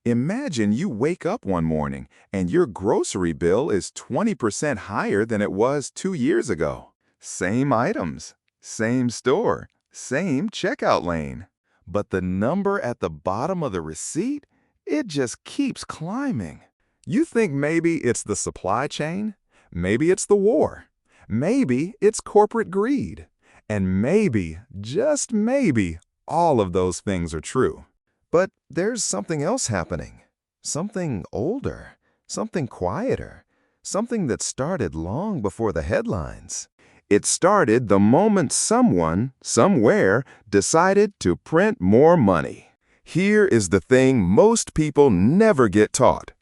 Imagine you wake up one morning and your grocery bill is 20% higher than it was 2 years ago. Same items, same store, same checkout lane. But the number at the bottom of the receipt, it just keeps climbing. You think maybe it's the supply chain? Maybe it's the war. Maybe it's corporate greed. And maybe, just maybe, all of those things are true. But there's something else happening. Something older, something quieter, something that started long before the headlines. It started the moment someone, somewhere, decided to print more money. Here is the thing most people never get taught.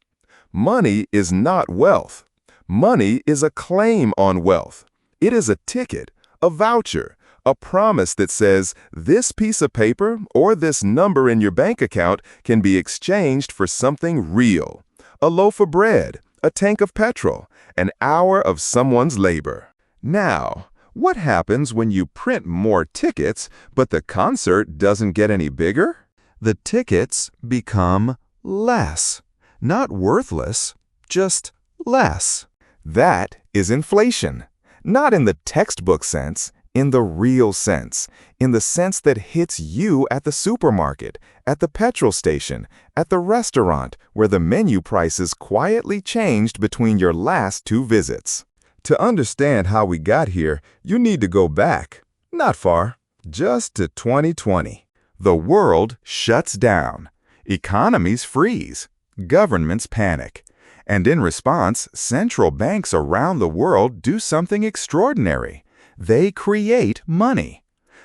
Money is not wealth. Money is a claim on wealth. It is a ticket, a voucher, a promise that says this piece of paper or this number in your bank account can be exchanged for something real. A loaf of bread, a tank of petrol, an hour of someone's labor. Now, what happens when you print more tickets, but the concert doesn't get any bigger? The tickets become less. Not worthless, just less. That is inflation. Not in the textbook sense, in the real sense, in the sense that hits you at the supermarket, at the petrol station, at the restaurant, where the menu prices quietly changed between your last 2 visits. To understand how we got here, you need to go back, not far, just to 2020. The world shuts down. Economies freeze. Governments panic. And in response, central banks around the world do something extraordinary. They create money.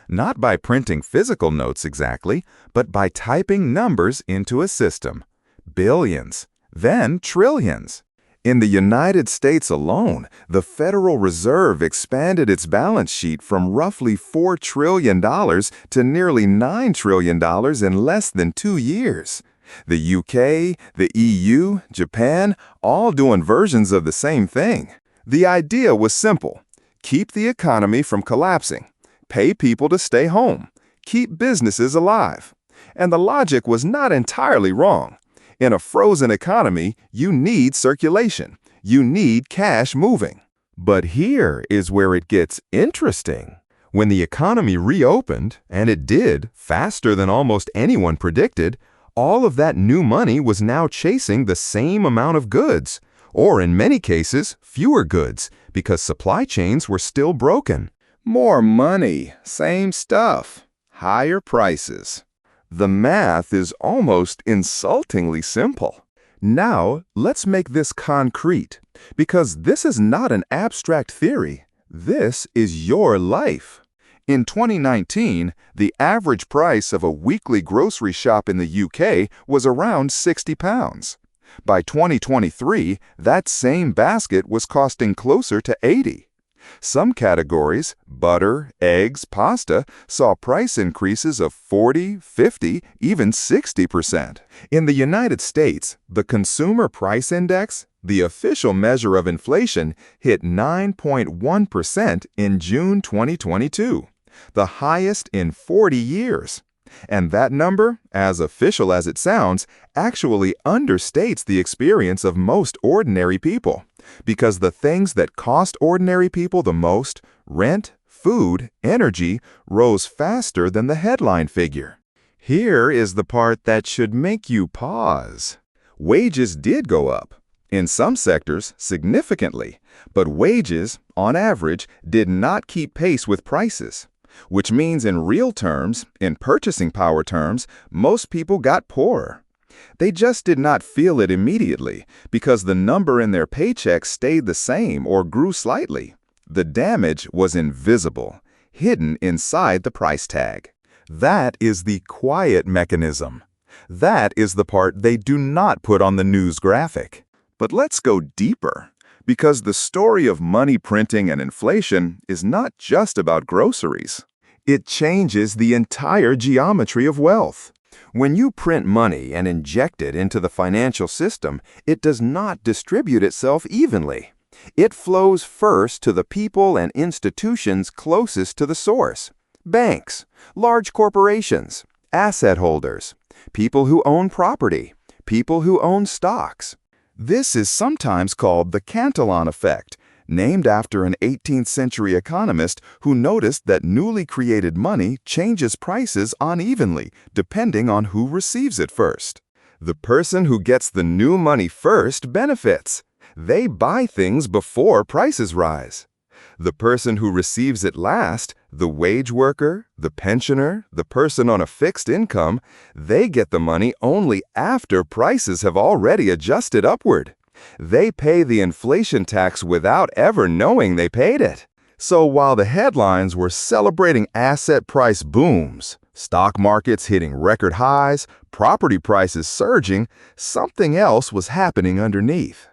Not by printing physical notes exactly, but by typing numbers into a system. Billions, then trillions. In the United States alone, the Federal Reserve expanded its balance sheet from roughly $4 trillion to nearly $9 trillion in less than 2 years. The UK, the EU, Japan, all doing versions of the same thing. The idea was simple. Keep the economy from collapsing. Pay people to stay home. Keep businesses alive. And the logic was not entirely wrong. In a frozen economy, you need circulation. You need cash moving. But here is where it gets interesting. When the economy reopened, and it did faster than almost anyone predicted, all of that new money was now chasing the same amount of goods, or in many cases, fewer goods, because supply chains were still broken. More money, same stuff, higher prices. The math is almost insultingly simple. Now, let's make this concrete, because this is not an abstract theory. This is your life. In 2019, the average price of a weekly grocery shop in the UK was around £60. By 2023, that same basket was costing closer to $80. Some categories, butter, eggs, pasta, saw price increases of 40, 50, even 60%. In the United States, the Consumer Price Index, the official measure of inflation, hit 9.1% in June 2022, the highest in 40 years. And that number, as official as it sounds, actually understates the experience of most ordinary people. Because the things that cost ordinary people the most, rent, food, energy, rose faster than the headline figure. Here is the part that should make you pause. Wages did go up. In some sectors, significantly. But wages, on average, did not keep pace with prices. Which means in real terms, in purchasing power terms, most people got poorer. They just did not feel it immediately because the number in their paycheck stayed the same or grew slightly. The damage was invisible, hidden inside the price tag. That is the quiet mechanism. That is the part they do not put on the news graphic. But let's go deeper, because the story of money printing and inflation is not just about groceries. It changes the entire geometry of wealth. When you print money and inject it into the financial system, it does not distribute itself evenly. It flows first to the people and institutions closest to the source. Banks, large corporations, asset holders, people who own property, people who own stocks. This is sometimes called the Cantillon Effect, named after an 18th century economist who noticed that newly created money changes prices unevenly depending on who receives it first. The person who gets the new money first benefits. They buy things before prices rise. The person who receives it last, the wage worker, the pensioner, the person on a fixed income, they get the money only after prices have already adjusted upward. They pay the inflation tax without ever knowing they paid it. So while the headlines were celebrating asset price booms, stock markets hitting record highs, property prices surging, something else was happening underneath.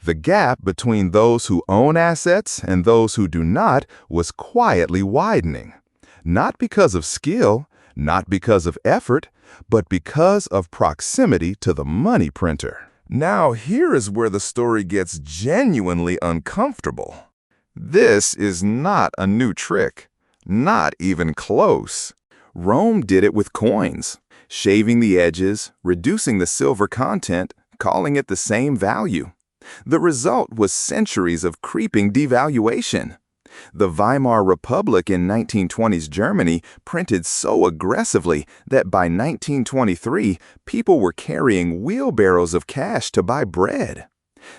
The gap between those who own assets and those who do not was quietly widening. Not because of skill, not because of effort, but because of proximity to the money printer. Now here is where the story gets genuinely uncomfortable. This is not a new trick, not even close. Rome did it with coins, shaving the edges, reducing the silver content, calling it the same value. The result was centuries of creeping devaluation. The Weimar Republic in 1920s Germany printed so aggressively that by 1923, people were carrying wheelbarrows of cash to buy bread.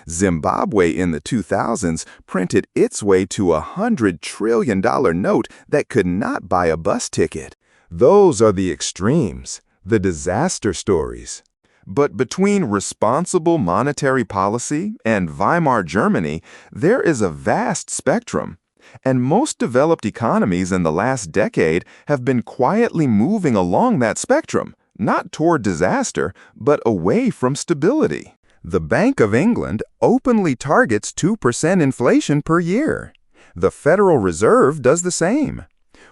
Zimbabwe in the 2000s printed its way to a $100 trillion note that could not buy a bus ticket. Those are the extremes, the disaster stories. But between responsible monetary policy and Weimar Germany, there is a vast spectrum. And most developed economies in the last decade have been quietly moving along that spectrum, not toward disaster, but away from stability. The Bank of England openly targets 2% inflation per year. The Federal Reserve does the same.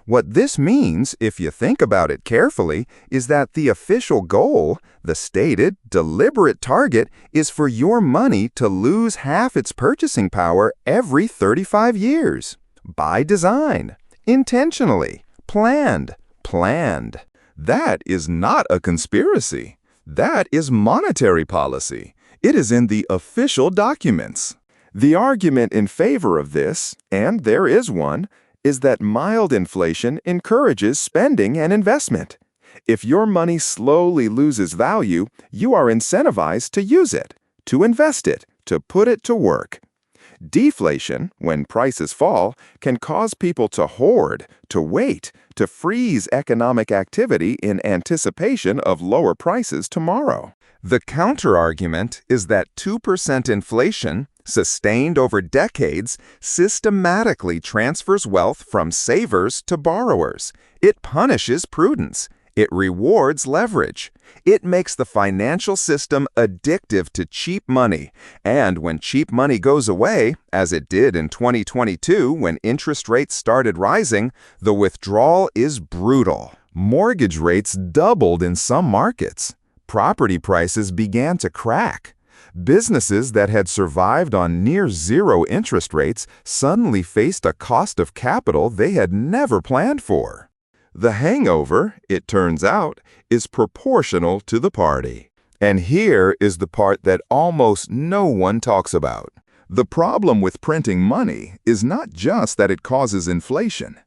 What this means, if you think about it carefully, is that the official goal, the stated, deliberate target, is for your money to lose half its purchasing power every 35 years. By design, intentionally, planned. That is not a conspiracy. That is monetary policy. It is in the official documents. The argument in favor of this, and there is one, is that mild inflation encourages spending and investment. If your money slowly loses value, you are incentivized to use it, to invest it, to put it to work. Deflation, when prices fall, can cause people to hoard, to wait, to freeze economic activity in anticipation of lower prices tomorrow. The counterargument is that 2% inflation, sustained over decades, systematically transfers wealth from savers to borrowers. It punishes prudence. It rewards leverage. It makes the financial system addictive to cheap money. And when cheap money goes away, as it did in 2022 when interest rates started rising, the withdrawal is brutal. Mortgage rates doubled in some markets. Property prices began to crack. Businesses that had survived on near-zero interest rates suddenly faced a cost of capital they had never planned for. The hangover, it turns out, is proportional to the party. And here is the part that almost no one talks about. The problem with printing money is not just that it causes inflation.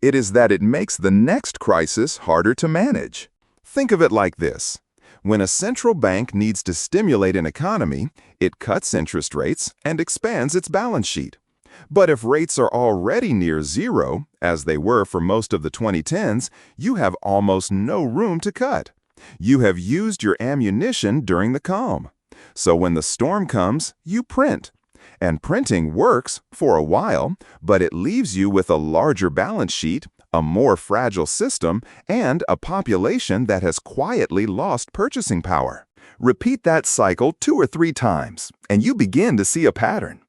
It is that it makes the next crisis harder to manage. Think of it like this. When a central bank needs to stimulate an economy, it cuts interest rates and expands its balance sheet. But if rates are already near zero, as they were for most of the 2010s, you have almost no room to cut. You have used your ammunition during the calm. So when the storm comes, you print. And printing works for a while, but it leaves you with a larger balance sheet, a more fragile system, and a population that has quietly lost purchasing power. Repeat that cycle 2 or 3 times, and you begin to see a pattern.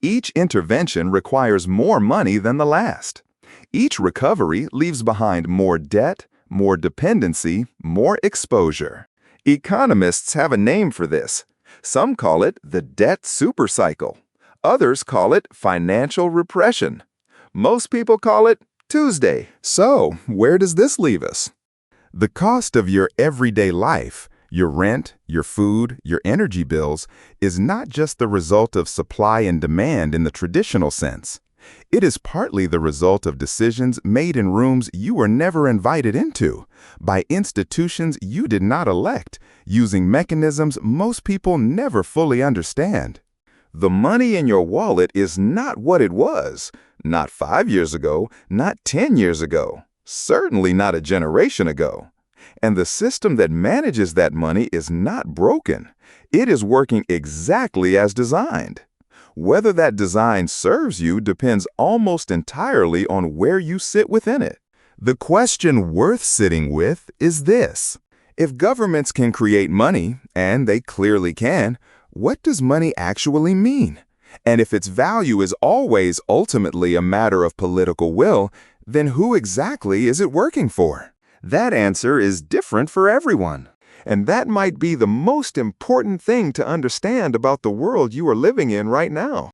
Each intervention requires more money than the last. Each recovery leaves behind more debt, more dependency, more exposure. Economists have a name for this. Some call it the debt supercycle. Others call it financial repression. Most people call it Tuesday. So, where does this leave us? The cost of your everyday life, Your rent, your food, your energy bills is not just the result of supply and demand in the traditional sense. It is partly the result of decisions made in rooms you were never invited into, by institutions you did not elect, using mechanisms most people never fully understand. The money in your wallet is not what it was, not 5 years ago, not 10 years ago, certainly not a generation ago. And the system that manages that money is not broken. It is working exactly as designed. Whether that design serves you depends almost entirely on where you sit within it. The question worth sitting with is this: if governments can create money, and they clearly can, what does money actually mean? And if its value is always ultimately a matter of political will, then who exactly is it working for? That answer is different for everyone. And that might be the most important thing to understand about the world you are living in right now.